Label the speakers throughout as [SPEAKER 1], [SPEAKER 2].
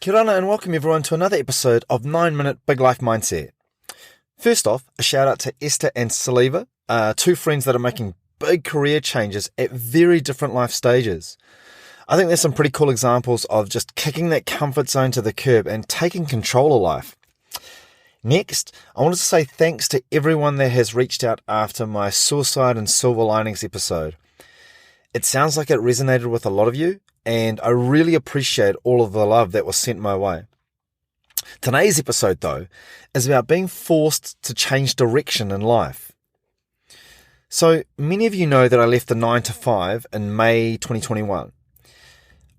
[SPEAKER 1] Kia ora and welcome everyone to another episode of 9 Minute Big Life Mindset. First off, a shout out to Esther and Saliva, two friends that are making big career changes at very different life stages. I think there's some pretty cool examples of just kicking that comfort zone to the curb and taking control of life. Next, I wanted to say thanks to everyone that has reached out after my suicide and silver linings episode. It sounds like it resonated with a lot of you, and I really appreciate all of the love that was sent my way. Today's episode, though, is about being forced to change direction in life. So, many of you know that I left the 9 to 5 in May 2021.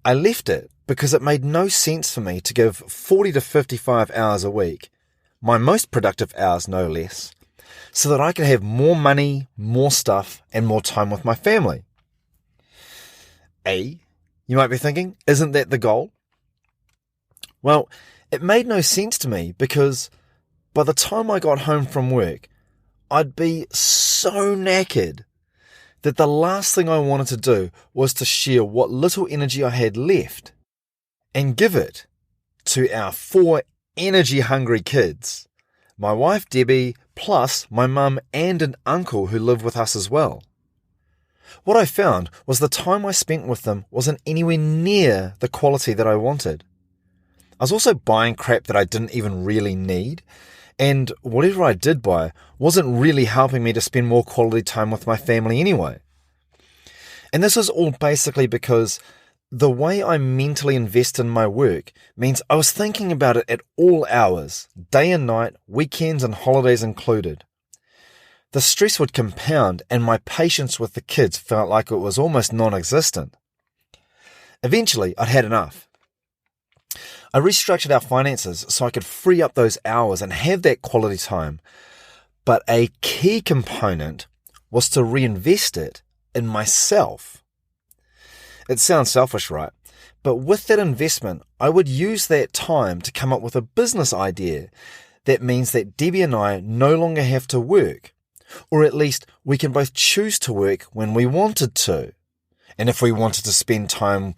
[SPEAKER 1] I left it because it made no sense for me to give 40 to 55 hours a week, my most productive hours no less, so that I could have more money, more stuff, and more time with my family. You might be thinking, isn't that the goal? Well, it made no sense to me because by the time I got home from work, I'd be so knackered that the last thing I wanted to do was to share what little energy I had left and give it to our 4 energy-hungry kids, my wife Debbie, plus my mum and an uncle who live with us as well. What I found was the time I spent with them wasn't anywhere near the quality that I wanted. I was also buying crap that I didn't even really need, and whatever I did buy wasn't really helping me to spend more quality time with my family anyway. And this is all basically because the way I mentally invest in my work means I was thinking about it at all hours, day and night, weekends and holidays included. The stress would compound and my patience with the kids felt like it was almost non-existent. Eventually, I'd had enough. I restructured our finances so I could free up those hours and have that quality time. But a key component was to reinvest it in myself. It sounds selfish, right? But with that investment, I would use that time to come up with a business idea that means that Debbie and I no longer have to work. Or at least we can both choose to work when we wanted to. And if we wanted to spend time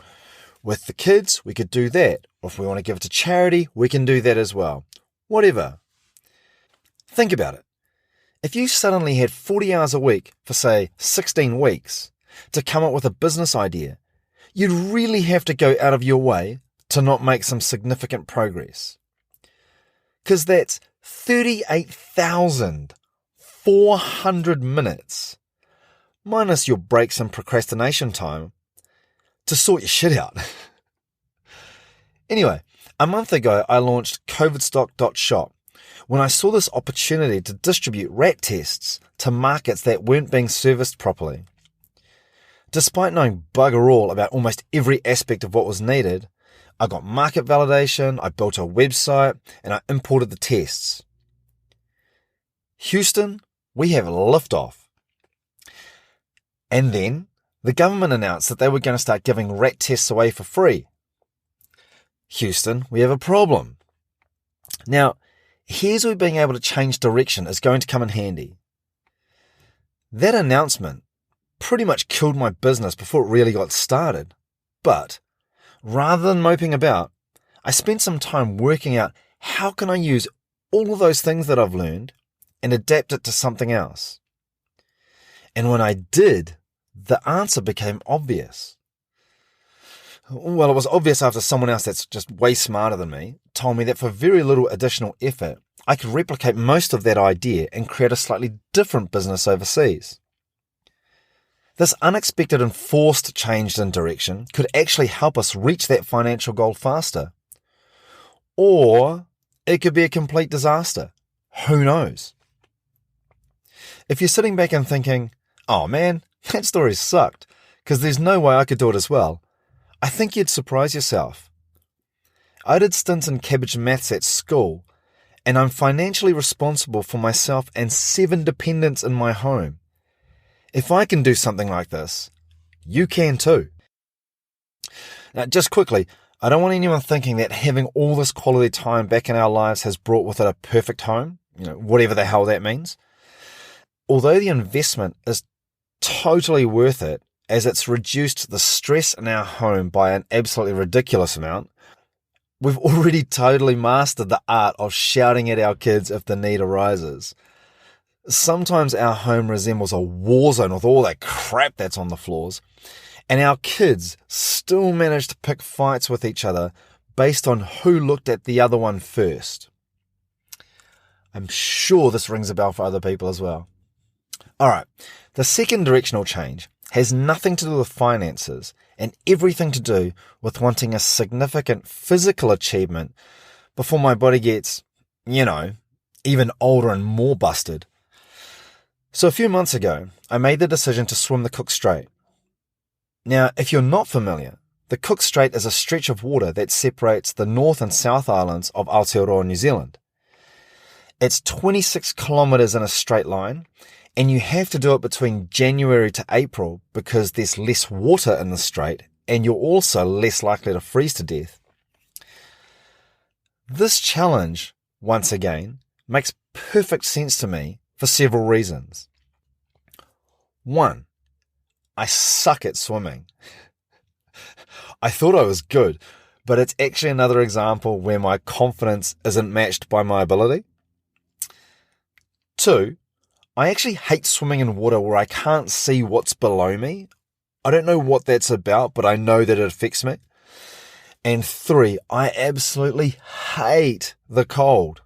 [SPEAKER 1] with the kids, we could do that. Or if we want to give it to charity, we can do that as well. Whatever. Think about it. If you suddenly had 40 hours a week for, say, 16 weeks to come up with a business idea, you'd really have to go out of your way to not make some significant progress. Because that's 38,400 minutes, minus your breaks and procrastination time, to sort your shit out. Anyway, a month ago I launched covidstock.shop when I saw this opportunity to distribute rat tests to markets that weren't being serviced properly. Despite knowing bugger all about almost every aspect of what was needed, I got market validation, I built a website, and I imported the tests. Houston, we have liftoff. And then the government announced that they were going to start giving rat tests away for free. Houston, we have a problem. Now, here's where being able to change direction is going to come in handy. That announcement pretty much killed my business before it really got started. But rather than moping about, I spent some time working out how can I use all of those things that I've learned and adapt it to something else. And when I did, the answer became obvious. Well, it was obvious after someone else that's just way smarter than me told me that for very little additional effort, I could replicate most of that idea and create a slightly different business overseas. This unexpected and forced change in direction could actually help us reach that financial goal faster. Or it could be a complete disaster. Who knows? If you're sitting back and thinking, oh man, that story sucked, because there's no way I could do it as well, I think you'd surprise yourself. I did stints in cabbage maths at school, and I'm financially responsible for myself and 7 dependents in my home. If I can do something like this, you can too. Now, just quickly, I don't want anyone thinking that having all this quality time back in our lives has brought with it a perfect home, whatever the hell that means. Although the investment is totally worth it, as it's reduced the stress in our home by an absolutely ridiculous amount, we've already totally mastered the art of shouting at our kids if the need arises. Sometimes our home resembles a war zone with all that crap that's on the floors, and our kids still manage to pick fights with each other based on who looked at the other one first. I'm sure this rings a bell for other people as well. Alright, the second directional change has nothing to do with finances and everything to do with wanting a significant physical achievement before my body gets, even older and more busted. So a few months ago, I made the decision to swim the Cook Strait. Now, if you're not familiar, the Cook Strait is a stretch of water that separates the North and South Islands of Aotearoa, New Zealand. It's 26 kilometres in a straight line, and you have to do it between January to April because there's less water in the strait, and you're also less likely to freeze to death. This challenge, once again, makes perfect sense to me for several reasons. 1. I suck at swimming. I thought I was good, but it's actually another example where my confidence isn't matched by my ability. 2. I actually hate swimming in water where I can't see what's below me. I don't know what that's about, but I know that it affects me. And 3, I absolutely hate the cold.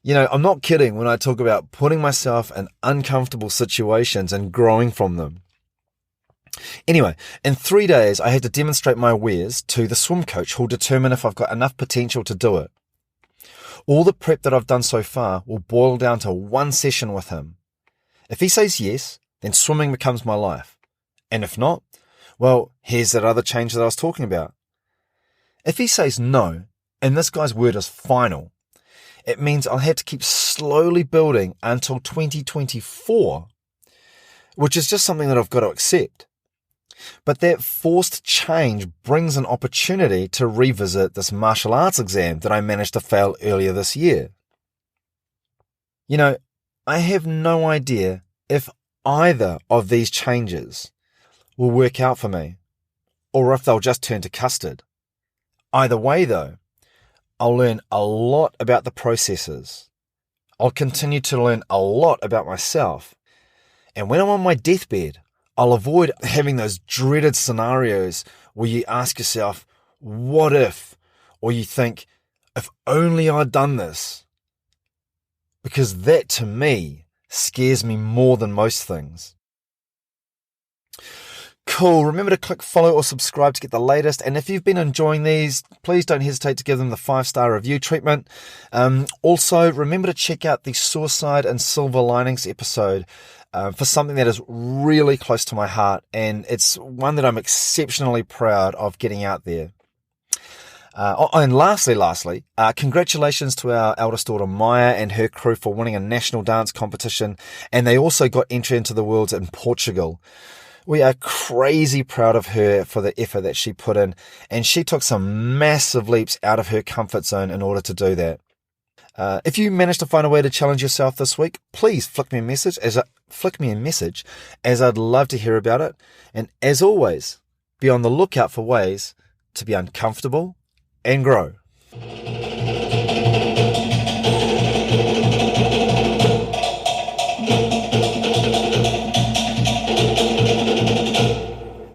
[SPEAKER 1] I'm not kidding when I talk about putting myself in uncomfortable situations and growing from them. Anyway, in 3 days, I had to demonstrate my wares to the swim coach who'll determine if I've got enough potential to do it. All the prep that I've done so far will boil down to one session with him. If he says yes, then swimming becomes my life. And if not, well, here's that other change that I was talking about. If he says no, and this guy's word is final, it means I'll have to keep slowly building until 2024, which is just something that I've got to accept. But that forced change brings an opportunity to revisit this martial arts exam that I managed to fail earlier this year. I have no idea if either of these changes will work out for me, or if they'll just turn to custard. Either way, though, I'll learn a lot about the processes. I'll continue to learn a lot about myself. And when I'm on my deathbed, I'll avoid having those dreaded scenarios where you ask yourself, what if? Or you think, if only I'd done this. Because that, to me, scares me more than most things. Cool. Remember to click follow or subscribe to get the latest. And if you've been enjoying these, please don't hesitate to give them the 5-star review treatment. Also, remember to check out the Suicide and Silver Linings episode for something that is really close to my heart. And it's one that I'm exceptionally proud of getting out there. And lastly, congratulations to our eldest daughter Maya and her crew for winning a national dance competition. And they also got entry into the Worlds in Portugal. We are crazy proud of her for the effort that she put in, and she took some massive leaps out of her comfort zone in order to do that. If you manage to find a way to challenge yourself this week, please flick me a message as I'd love to hear about it. And as always, be on the lookout for ways to be uncomfortable and grow.